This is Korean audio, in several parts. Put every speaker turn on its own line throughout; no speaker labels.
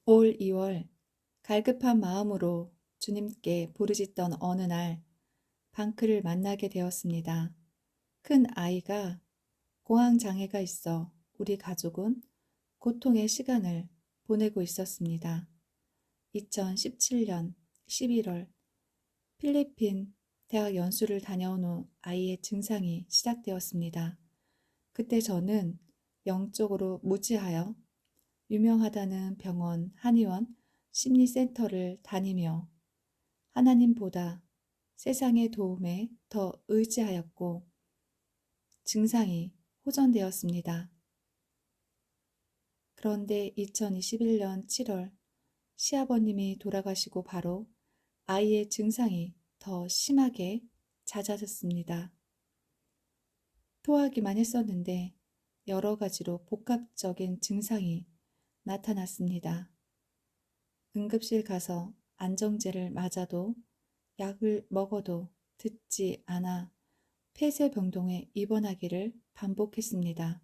올 2월 갈급한 마음으로 주님께 부르짖던 어느 날 방크를 만나게 되었습니다. 큰 아이가 공황 장애가 있어 우리 가족은 고통의 시간을 보내고 있었습니다. 2017년 11월 필리핀 대학 연수를 다녀온 후 아이의 증상이 시작되었습니다. 그때 저는 영적으로 무지하여 유명하다는 병원 한의원 심리센터를 다니며 하나님보다 세상의 도움에 더 의지하였고 증상이 호전되었습니다. 그런데 2021년 7월 시아버님이 돌아가시고 바로 아이의 증상이 더 심하게 잦아졌습니다. 토하기만 했었는데 여러 가지로 복합적인 증상이 나타났습니다. 응급실 가서 안정제를 맞아도 약을 먹어도 듣지 않아 폐쇄병동에 입원하기를 반복했습니다.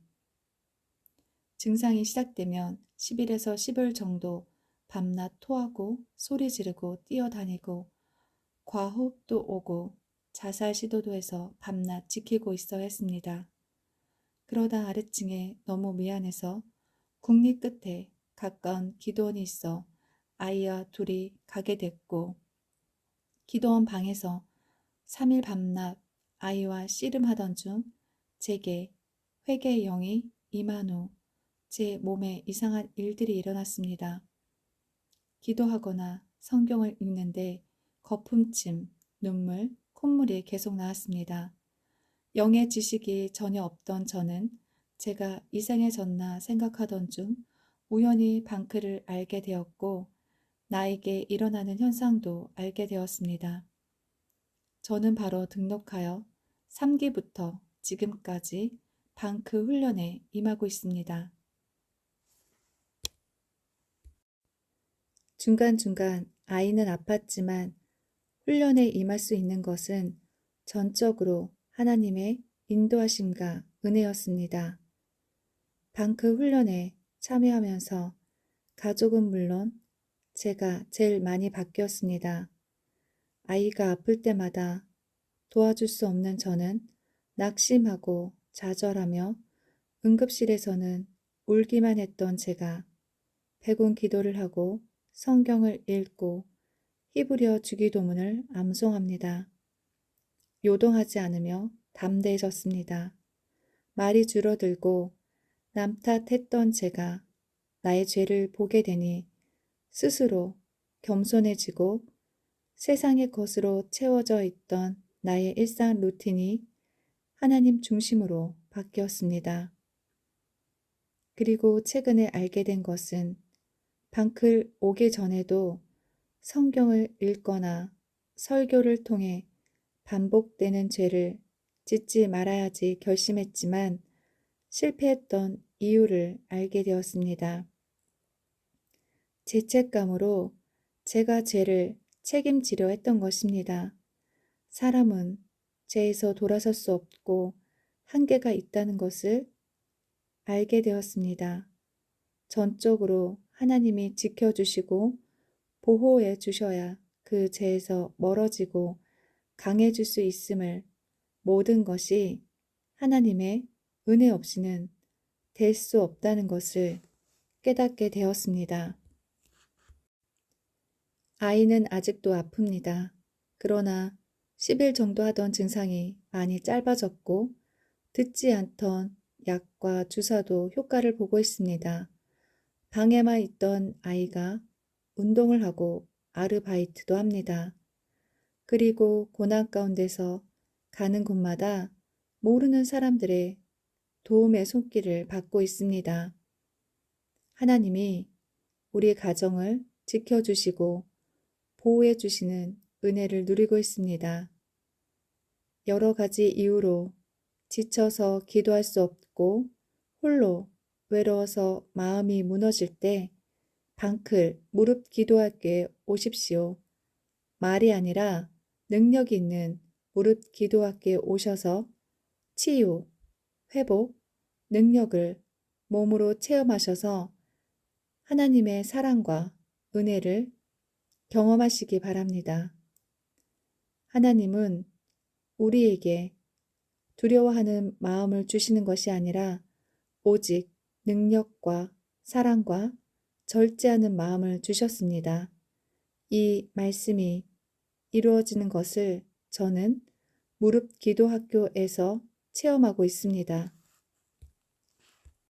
증상이 시작되면 10일에서 10일 정도 밤낮 토하고 소리 지르고 뛰어다니고 과호흡도 오고 자살 시도도 해서 밤낮 지키고 있어야 했습니다. 그러다 아래층에 너무 미안해서 국리 끝에 가까운 기도원이 있어 아이와 둘이 가게 됐고 기도원 방에서 3일 밤낮 아이와 씨름하던 중 제게 회개의 영이 임한 후 제 몸에 이상한 일들이 일어났습니다. 기도하거나 성경을 읽는데 거품침, 눈물, 콧물이 계속 나왔습니다. 영의 지식이 전혀 없던 저는 제가 이상해졌나 생각하던 중 우연히 방크를 알게 되었고 나에게 일어나는 현상도 알게 되었습니다. 저는 바로 등록하여 3기부터 지금까지 방크 훈련에 임하고 있습니다. 중간중간 아이는 아팠지만 훈련에 임할 수 있는 것은 전적으로 하나님의 인도하심과 은혜였습니다. 방크 훈련에 참여하면서 가족은 물론 제가 제일 많이 바뀌었습니다. 아이가 아플 때마다 도와줄 수 없는 저는 낙심하고 좌절하며 응급실에서는 울기만 했던 제가 백운 기도를 하고 성경을 읽고 히브리어 주기도문을 암송합니다. 요동하지 않으며 담대해졌습니다. 말이 줄어들고 남탓했던 제가 나의 죄를 보게 되니 스스로 겸손해지고 세상의 것으로 채워져 있던 나의 일상 루틴이 하나님 중심으로 바뀌었습니다. 그리고 최근에 알게 된 것은 방클 오기 전에도 성경을 읽거나 설교를 통해 반복되는 죄를 짓지 말아야지 결심했지만 실패했던 이유를 알게 되었습니다. 죄책감으로 제가 죄를 책임지려 했던 것입니다. 사람은 죄에서 돌아설 수 없고 한계가 있다는 것을 알게 되었습니다. 전적으로 하나님이 지켜주시고 보호해 주셔야 그 죄에서 멀어지고 강해질 수 있음을 모든 것이 하나님의 은혜 없이는 될 수 없다는 것을 깨닫게 되었습니다. 아이는 아직도 아픕니다. 그러나 10일 정도 하던 증상이 많이 짧아졌고 듣지 않던 약과 주사도 효과를 보고 있습니다. 방에만 있던 아이가 운동을 하고 아르바이트도 합니다. 그리고 고난 가운데서 가는 곳마다 모르는 사람들의 도움의 손길을 받고 있습니다. 하나님이 우리 가정을 지켜주시고 보호해 주시는 은혜를 누리고 있습니다. 여러 가지 이유로 지쳐서 기도할 수 없고 홀로 외로워서 마음이 무너질 때 방클 무릎 기도학교에 오십시오. 말이 아니라 능력이 있는 무릎 기도학교에 오셔서 치유, 회복, 능력을 몸으로 체험하셔서 하나님의 사랑과 은혜를 경험하시기 바랍니다. 하나님은 우리에게 두려워하는 마음을 주시는 것이 아니라 오직 능력과 사랑과 절제하는 마음을 주셨습니다. 이 말씀이 이루어지는 것을 저는 무릎 기도학교에서 체험하고 있습니다.